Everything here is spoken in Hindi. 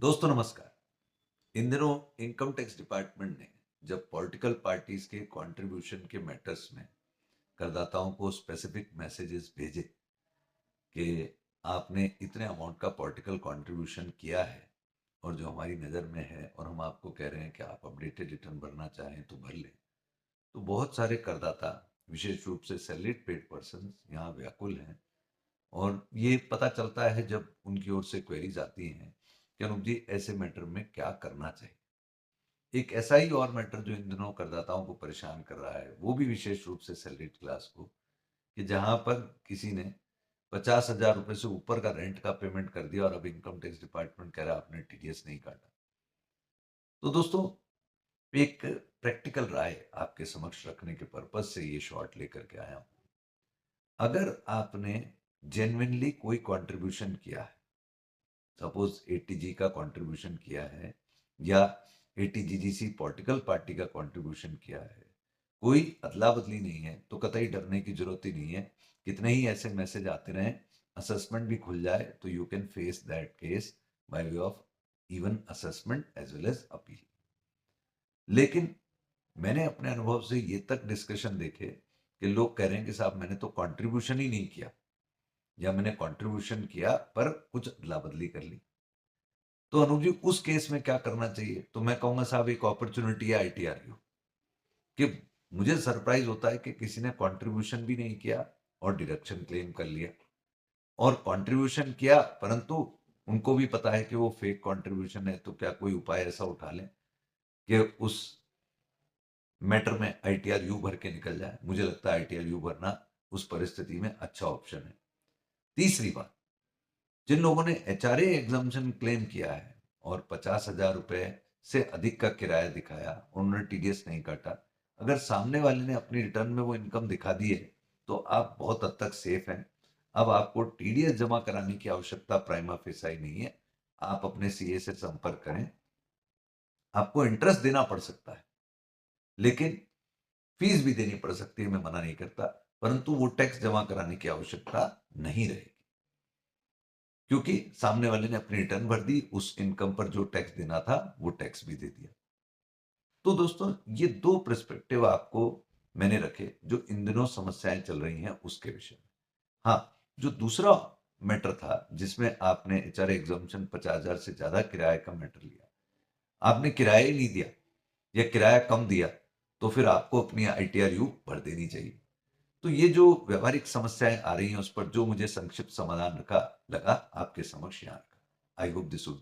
दोस्तों नमस्कार। इन दिनों इनकम टैक्स डिपार्टमेंट ने जब पॉलिटिकल पार्टीज के कंट्रीब्यूशन के मैटर्स में करदाताओं को स्पेसिफिक मैसेजेस भेजे कि आपने इतने अमाउंट का पॉलिटिकल कंट्रीब्यूशन किया है और जो हमारी नज़र में है और हम आपको कह रहे हैं कि आप अपडेटेड रिटर्न भरना चाहें तो भर लें, तो बहुत सारे करदाता विशेष रूप से सैलरीड पेड पर्सन यहाँ व्याकुल हैं। और ये पता चलता है जब उनकी ओर से क्वेरीज आती हैं कि अनूप जी ऐसे मैटर में क्या करना चाहिए। एक ऐसा ही और मैटर जो इन दिनों करदाताओं को परेशान कर रहा है, वो भी विशेष रूप से सैलरीड क्लास को, कि जहां पर किसी ने 50,000 रुपए से ऊपर का रेंट का पेमेंट कर दिया और अब इनकम टैक्स डिपार्टमेंट कह रहा है आपने टीडीएस नहीं काटा। तो दोस्तों, एक प्रैक्टिकल राय आपके समक्ष रखने के पर्पज से ये शॉर्ट लेकर के आया हूं। अगर आपने जेन्युइनली कोई कंट्रीब्यूशन किया है, सपोज एटीजी का कंट्रीब्यूशन किया है या एटीजीजीसी पॉलिटिकल पार्टी का कंट्रीब्यूशन किया है, कोई अदला बदली नहीं है, तो कतई डरने की जरूरत ही नहीं है। कितने ही ऐसे मैसेज आते रहे, असेसमेंट भी खुल जाए तो you can face that case by way of even assessment as well as appeal. लेकिन मैंने अपने अनुभव से ये तक डिस्कशन देखे कि लोग कह रहे हैं कि साहब मैंने तो कंट्रीब्यूशन ही नहीं किया, या मैंने कंट्रीब्यूशन किया पर कुछ अदला बदली कर ली। तो अनूप जी उस केस में क्या करना चाहिए? तो मैं कहूंगा साहब एक अपॉर्चुनिटी है आईटीआरयू, कि मुझे सरप्राइज होता है कि किसी ने कंट्रीब्यूशन भी नहीं किया और डिडक्शन क्लेम कर लिया, और कंट्रीब्यूशन किया परंतु उनको भी पता है कि वो फेक कंट्रीब्यूशन है, तो क्या कोई उपाय ऐसा उठा लें कि उस मैटर में आईटीआरयू भर के निकल जाए। मुझे लगता है आईटीआरयू भरना उस परिस्थिति में अच्छा ऑप्शन है। तीसरी बात, जिन लोगों ने एचआरए एग्जामिशन क्लेम किया है और 50,000 रुपए से अधिक का किराया दिखाया, उन्होंने टीडीएस नहीं काटा, अगर सामने वाले ने अपनी रिटर्न में वो इनकम दिखा दी है तो आप बहुत हद तक सेफ हैं। अब आपको टीडीएस जमा कराने की आवश्यकता प्राइमा फेसाई नहीं है। आप अपने सीए से संपर्क करें। आपको इंटरेस्ट देना पड़ सकता है, लेकिन फीस भी देनी पड़ सकती है, मैं मना नहीं करता, परंतु वो टैक्स जमा कराने की आवश्यकता नहीं रहेगी, क्योंकि सामने वाले ने अपनी रिटर्न भर दी, उस इनकम पर जो टैक्स देना था वो टैक्स भी दे दिया। तो दोस्तों, ये दो पर्सपेक्टिव आपको मैंने रखे जो इन दिनों समस्याएं चल रही हैं उसके विषय में। हाँ, जो दूसरा मैटर था जिसमें आपने एचआर एग्जामिशन 50,000 से ज्यादा किराए का मैटर लिया, आपने किराया ही नहीं दिया या किराया कम दिया, तो फिर आपको अपनी आईटीआरयू भर देनी चाहिए। तो ये जो व्यवहारिक समस्याएं आ रही हैं उस पर जो मुझे संक्षिप्त समाधान रखा लगा आपके समक्ष यहाँ रखा। I hope this would